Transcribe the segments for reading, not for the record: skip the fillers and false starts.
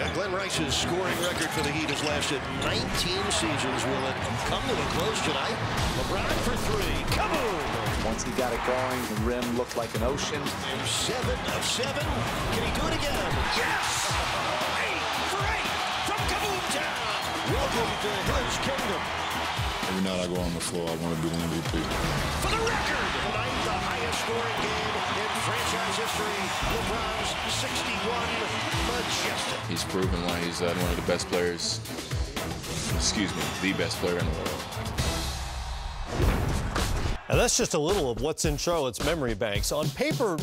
Glenn Rice's scoring record for the Heat has lasted 19 seasons. Will it come to a close tonight? LeBron for three. Kaboom! Once he got it going, the rim looked like an ocean. 7 of 7. Can he do it again? Yes! 8 for 8 from Kaboom Town. Welcome to his kingdom. Every night I go on the floor, I want to be the MVP. For the record, tonight the highest scoring game in franchise history. LeBron's 61 majestic. He's proven why he's one of the best players, the best player in the world. And that's just a little of what's in Charlotte's memory banks. On paper,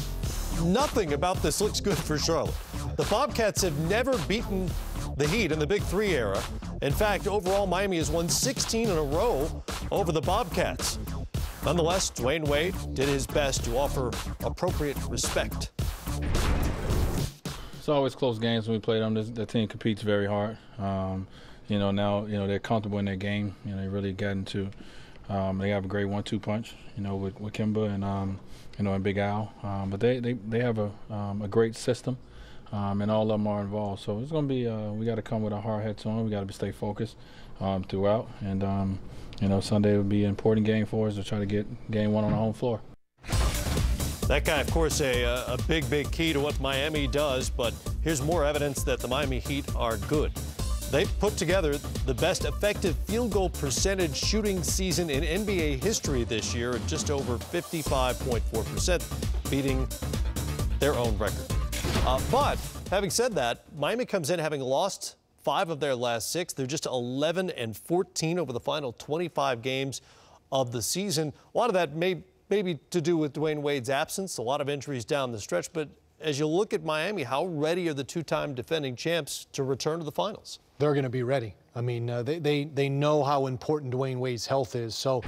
nothing about this looks good for Charlotte. The Bobcats have never beaten the Heat in the Big Three era. In fact, overall, Miami has won 16 in a row over the Bobcats. Nonetheless, Dwayne Wade did his best to offer appropriate respect. It's always close games when we play them. The team competes very hard. Now they're comfortable in their game. They really got into. They have a great 1-2 punch. With Kimba and Big Al. But they have a great system. And all of them are involved. So it's going to be, we got to come with our hard heads on. We got to stay focused throughout. And, Sunday will be an important game for us to try to get game one on the home floor. That guy, of course, a big, big key to what Miami does. But here's more evidence that the Miami Heat are good. They've put together the best effective field goal percentage shooting season in NBA history this year at just over 55.4%, beating their own record. But having said that, Miami comes in having lost 5 of their last 6. They're just 11-14 over the final 25 games of the season. A lot of that may be to do with Dwayne Wade's absence, a lot of injuries down the stretch. But as you look at Miami, how ready are the 2-time defending champs to return to the finals? They're going to be ready. I mean, they know how important Dwayne Wade's health is. So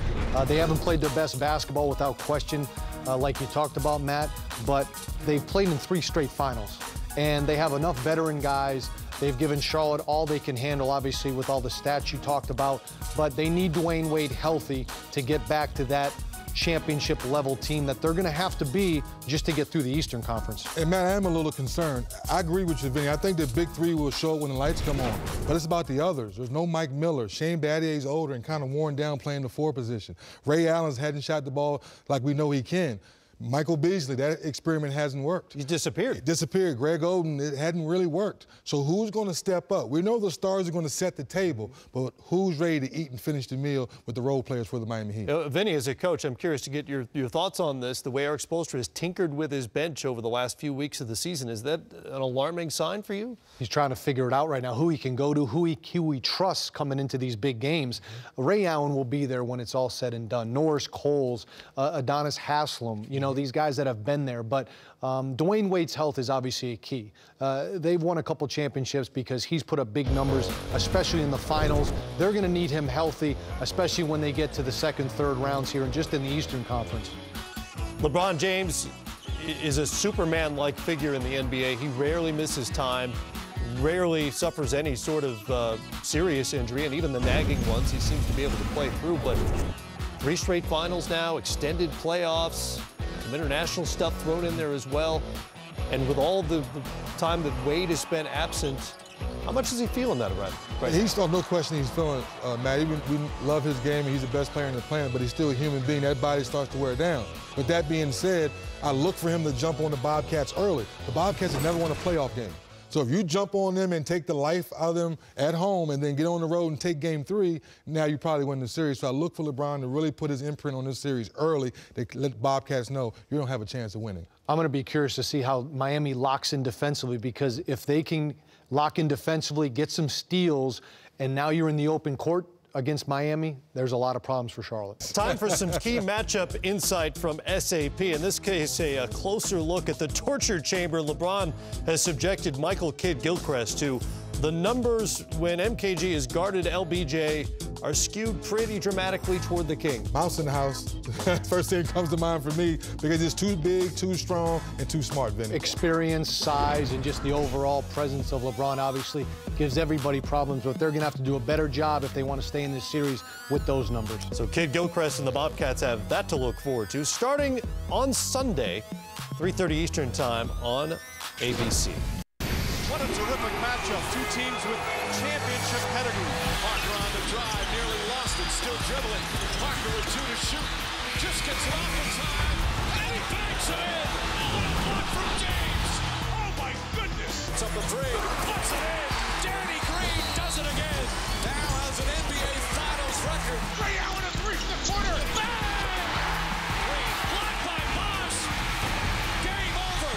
they haven't played their best basketball without question, like you talked about, Matt. But they've played in 3 straight finals. And they have enough veteran guys. They've given Charlotte all they can handle, obviously, with all the stats you talked about. But they need Dwayne Wade healthy to get back to that championship-level team that they're going to have to be just to get through the Eastern Conference. And, Matt, I am a little concerned. I agree with you, Vinny. I think the Big Three will show when the lights come on. But it's about the others. There's no Mike Miller. Shane Battier's older and kind of worn down playing the 4 position. Ray Allen's hadn't shot the ball like we know he can. Michael Beasley, that experiment hasn't worked. He's disappeared. He disappeared. Greg Oden, it hadn't really worked. So who's going to step up? We know the stars are going to set the table, but who's ready to eat and finish the meal with the role players for the Miami Heat? Vinny, as a coach, I'm curious to get your thoughts on this. The way Eric Spoelstra has tinkered with his bench over the last few weeks of the season, is that an alarming sign for you? He's trying to figure it out right now, who he can go to, who he trusts coming into these big games. Ray Allen will be there when it's all said and done. Norris Coles, Adonis Haslam, these guys that have been there. But Dwayne Wade's health is obviously a key. They've won a couple championships because he's put up big numbers, especially in the finals. They're going to need him healthy, especially when they get to the second, third rounds here and just in the Eastern Conference. LeBron James is a Superman-like figure in the NBA. He rarely misses time, rarely suffers any sort of serious injury, and even the nagging ones he seems to be able to play through. But 3 straight finals now, extended playoffs, some international stuff thrown in there as well. And with all the time that Wade has been absent, how much is he feeling that right He's still, no question he's feeling, Matt. We love his game, and he's the best player in the planet, but he's still a human being. That body starts to wear down. With that being said, I look for him to jump on the Bobcats early. The Bobcats have never won a playoff game. So if you jump on them and take the life out of them at home and then get on the road and take game 3, now you probably win the series. So I look for LeBron to really put his imprint on this series early to let Bobcats know you don't have a chance of winning. I'm going to be curious to see how Miami locks in defensively, because if they can lock in defensively, get some steals, and now you're in the open court against Miami, there's a lot of problems for Charlotte. Time for some key matchup insight from SAP. In this case, a closer look at the torture chamber LeBron has subjected Michael Kidd Gilchrist to. The numbers when MKG is guarded LBJ are skewed pretty dramatically toward the King. Mouse in the house. First thing that comes to mind for me, because it's too big, too strong, and too smart, Vinny. Experience, size, and just the overall presence of LeBron obviously gives everybody problems, but they're going to have to do a better job if they want to stay in this series with those numbers. So Kidd Gilchrist and the Bobcats have that to look forward to, starting on Sunday, 3:30 Eastern Time on ABC. What a terrific matchup. Two teams with championship pedigree. Parker on the drive, nearly lost it, still dribbling. Parker with 2 to shoot. Just gets it off in time, and he banks it in. Oh, what a block from James. Oh, my goodness. It's up the 3, puts it in. Danny Green does it again. Now has an NBA Finals record. Ray Allen has reached the corner. Bang! Green blocked by Moss. Game over.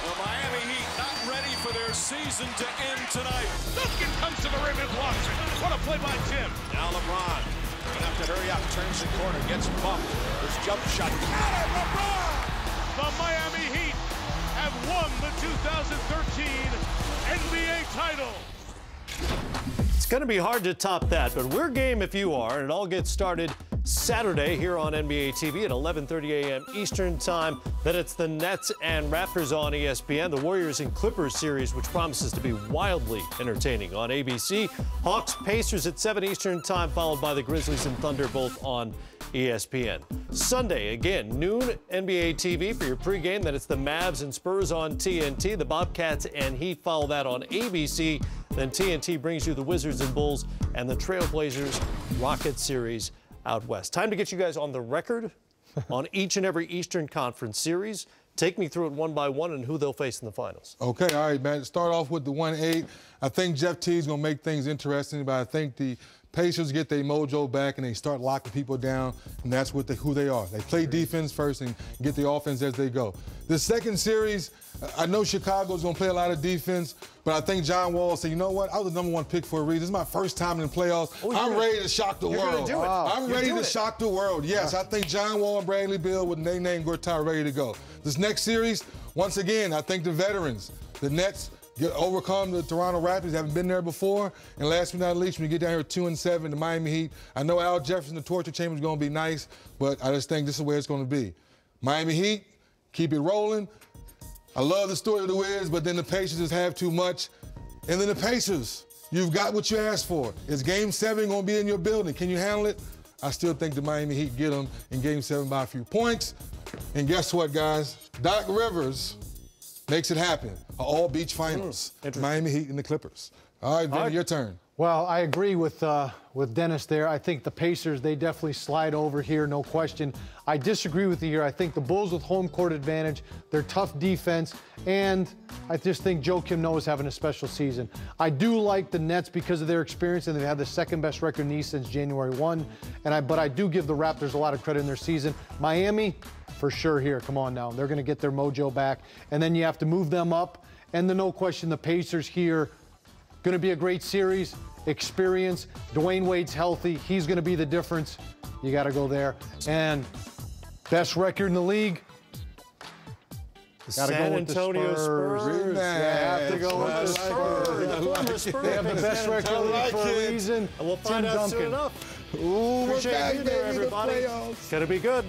The Miami Heat not ready for their season to end tonight. Duncan comes to the rim and blocks it. What a play by Tim. Now LeBron. Gonna have to hurry up. Turns the corner. Gets bumped. His jump shot. Got it, LeBron! The Miami Heat have won the 2013 NBA title. It's going to be hard to top that, but we're game if you are, and it all gets started Saturday here on NBA TV at 11:30 a.m. Eastern Time. Then it's the Nets and Raptors on ESPN, the Warriors and Clippers series, which promises to be wildly entertaining on ABC. Hawks Pacers at 7 Eastern Time, followed by the Grizzlies and Thunder, both on ESPN. Sunday, again, noon NBA TV for your pregame. Then it's the Mavs and Spurs on TNT. The Bobcats and Heat follow that on ABC. Then TNT brings you the Wizards and Bulls and the Trailblazers Rockets series out west. Time to get you guys on the record on each and every Eastern Conference series. Take me through it one by one and who they'll face in the finals. Okay, all right, man. Start off with the 1-8. I think Jeff Teague's going to make things interesting, but I think the Pacers get their mojo back and they start locking people down, and that's what who they are. They play defense first and get the offense as they go. The second series, I know Chicago's going to play a lot of defense, but I think John Wall said, you know what, I was the #1 pick for a reason. This is my first time in the playoffs. I'm ready to shock the world. I'm ready to shock the world. Yes, I think John Wall and Bradley Beal with Nene Gortat ready to go. This next series, once again, I think the veterans, the Nets, overcome the Toronto Raptors. They haven't been there before. And last but not least, when you get down here 2-7, the Miami Heat, I know Al Jefferson, the torture chamber, is going to be nice, but I just think this is where it's going to be. Miami Heat, keep it rolling. I love the story of the Wiz, but then the Pacers just have too much. And then the Pacers, you've got what you asked for. Is Game 7 going to be in your building? Can you handle it? I still think the Miami Heat get them in Game 7 by a few points. And guess what, guys? Doc Rivers makes it happen. All-beach finals. Miami Heat and the Clippers. All right, Vinny, your turn. Well, I agree with Dennis there. I think the Pacers, they definitely slide over here, no question. I disagree with you here. I think the Bulls with home court advantage, their tough defense, and I just think Joakim Noah is having a special season. I do like the Nets because of their experience, and they've had the second-best record in the East since January 1. But I do give the Raptors a lot of credit in their season. Miami, for sure here. Come on now. They're going to get their mojo back. And then you have to move them up. And no question, the Pacers here, going to be a great series. Experience. Dwayne Wade's healthy. He's going to be the difference. You got to go there. And best record in the league. San Antonio Spurs. Yeah, have to go with the Spurs. They have the best record in the league for a reason. And we'll find out soon enough. Ooh, Appreciate you there, everybody. It's going to be good.